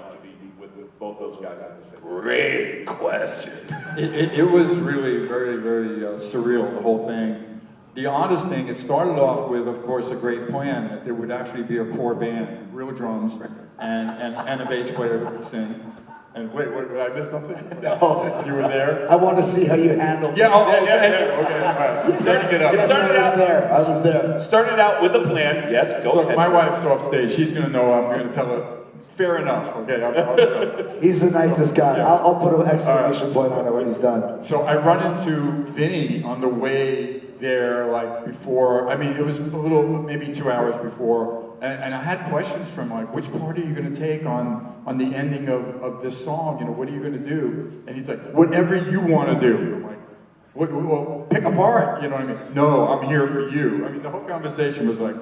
like to be with both those guys at the same time? Great question. It was really very, very surreal, the whole thing. The oddest thing, it started off with, of course, a great plan that there would actually be a core band, real drums, and a bass player who would sing. And wait, what, did I miss something? No. You were there? I want to see how you handled Yeah, it. okay, all right. Setting it up. Yes, Started I was out- there. I was there. Started out with a plan. Yes, go Look, ahead. my wife's off stage. She's going to know I'm going to tell her. Fair enough, okay? He's the nicest guy. Yeah. I'll put an exclamation point on it when he's done. So I run into Vinny on the way there, like before, I mean, it was a little, maybe 2 hours before, and I had questions from like, which part are you going to take on the ending of this song? You know, what are you going to do? And he's like, whatever you want to do. I'm like, well, pick a part, you know what I mean? No, I'm here for you. I mean, the whole conversation was like,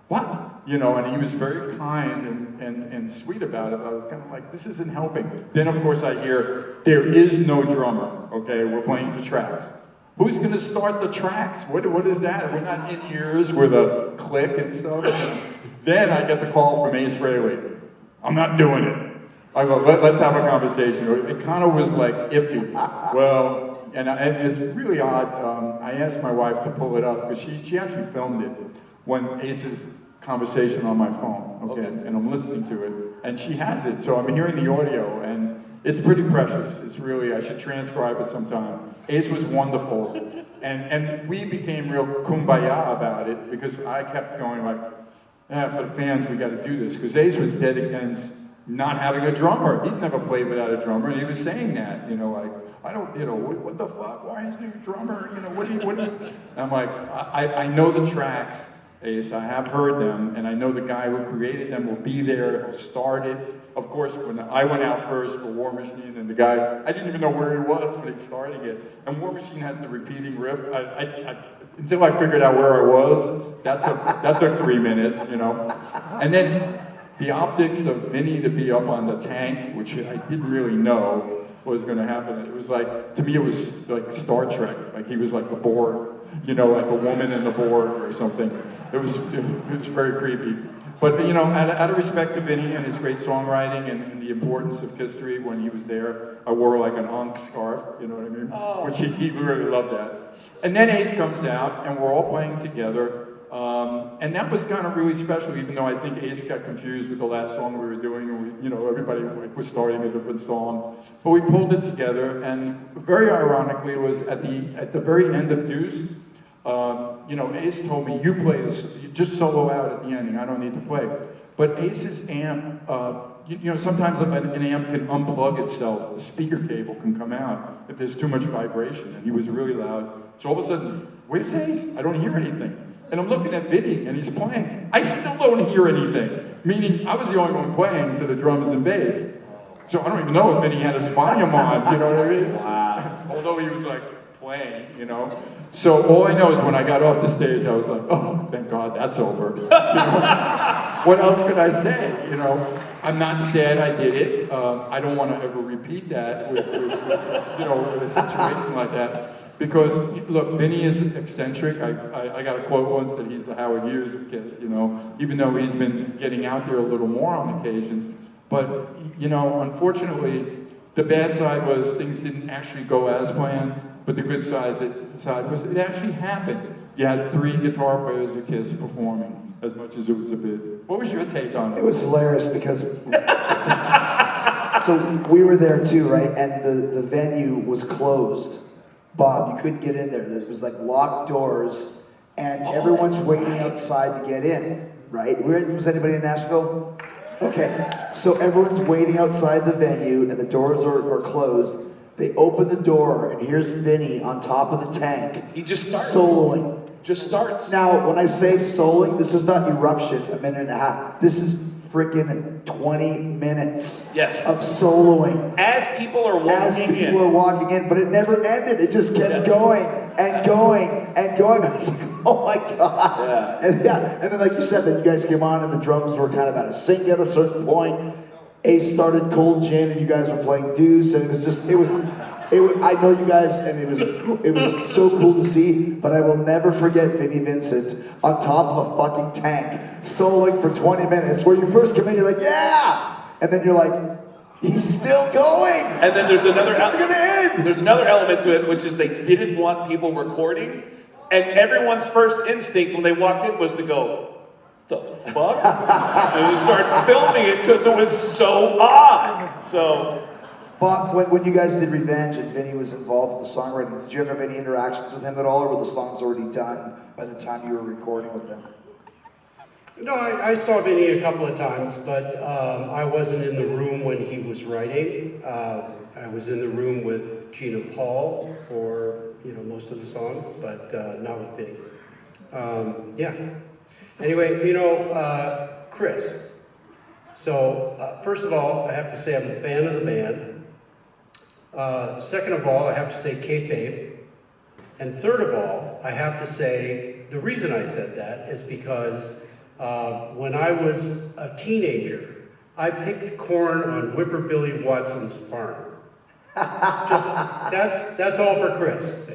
what? You know, and he was very kind and sweet about it. I was kind of like, this isn't helping. Then, of course, I hear, there is no drummer, okay? We're playing the tracks. Who's going to start the tracks? What is that? We're not in ears with a click and stuff. Then I get the call from Ace Frehley. I'm not doing it. I go, let's have a conversation. It kind of was like iffy. Well, and it's really odd. I asked my wife to pull it up because she actually filmed it when Ace's conversation on my phone, okay? And I'm listening to it, and she has it, so I'm hearing the audio, and it's pretty precious. It's really, I should transcribe it sometime. Ace was wonderful, and we became real kumbaya about it, because I kept going like, for the fans, we gotta do this, because Ace was dead against not having a drummer. He's never played without a drummer, and he was saying that, you know, like, I don't, you know, what the fuck, why isn't there a drummer, you know, what do you, I'm like, I know the tracks, Ace, I have heard them, and I know the guy who created them will be there, he'll start it. Of course, when I went out first for War Machine, and the guy, I didn't even know where he was when he started it. And War Machine has the repeating riff. Until I figured out where I was, that took 3 minutes, you know. And then the optics of Vinny to be up on the tank, which I didn't really know was going to happen. It was like, to me, it was like Star Trek. Like he was like the Borg, you know, like a woman in the Borg or something. It was very creepy. But, you know, out of respect to Vinny and his great songwriting and the importance of history when he was there, I wore like an Ankh scarf, you know what I mean? Oh. Which he really loved that. And then Ace comes out, and we're all playing together. And that was kind of really special, even though I think Ace got confused with the last song we were doing, and you know, everybody was starting a different song. But we pulled it together, and very ironically, it was at the very end of Deuce. You know, Ace told me, you play this, you just solo out at the ending, I don't need to play. But Ace's amp, you know, sometimes an amp can unplug itself, the speaker cable can come out if there's too much vibration, and he was really loud. So all of a sudden, where's Ace? I don't hear anything. And I'm looking at Vinny, and he's playing. I still don't hear anything, meaning I was the only one playing to the drums and bass. So I don't even know if Vinny had his volume on, you know what I mean? Wow. Although he was like, playing, you know. So all I know is when I got off the stage, I was like, oh, thank God that's over. You know? What else could I say? You know, I'm not sad I did it. I don't want to ever repeat that with you know, with a situation like that. Because look, Vinny is eccentric. I got a quote once that he's the Howard Hughes of Kiss. You know, even though he's been getting out there a little more on occasions. But you know, unfortunately, the bad side was things didn't actually go as planned. But the good side was it actually happened. You had 3 guitar players of Kiss performing, as much as it was a bit. What was your take on it? It was hilarious because so we were there too, right? And the venue was closed. Bob, you couldn't get in there. There was like locked doors, and everyone's waiting outside to get in, right? Was anybody in Nashville? Okay, so everyone's waiting outside the venue, and the doors are closed. They open the door, and here's Vinny on top of the tank. He just starts. Soloing. Just starts. Now, when I say soloing, this is not Eruption, a minute and a half. This is freaking 20 minutes of soloing. As people are walking in. But it never ended. It just kept going and going and going. I was like, oh my God. Yeah. And then like you said, then you guys came on and the drums were kind of out of sync at a certain point. Ace started Cold Gin and you guys were playing Deuce, and it was I know you guys, and it was so cool to see, but I will never forget Vinnie Vincent on top of a fucking tank, soloing for 20 minutes, where you first come in, you're like, yeah! And then you're like, He's still going. And then there's another It's never gonna end. there's another element to it, which is they didn't want people recording, and everyone's first instinct when they walked in was to go, "The fuck?" And we started filming it because it was so odd. So. Bob, when you guys did Revenge and Vinny was involved with the songwriting, did you ever have any interactions with him at all, or were the songs already done by the time you were recording with him? No, I saw Vinny a couple of times, but I wasn't in the room when he was writing. I was in the room with Gina Paul for most of the songs, but not with Vinny. Yeah. Anyway, Chris. So first of all, I have to say I'm a fan of the band. Second of all, I have to say kayfabe. And third of all, I have to say the reason I said that is because when I was a teenager, I picked corn on Whipper Billy Watson's farm. That's all for Chris.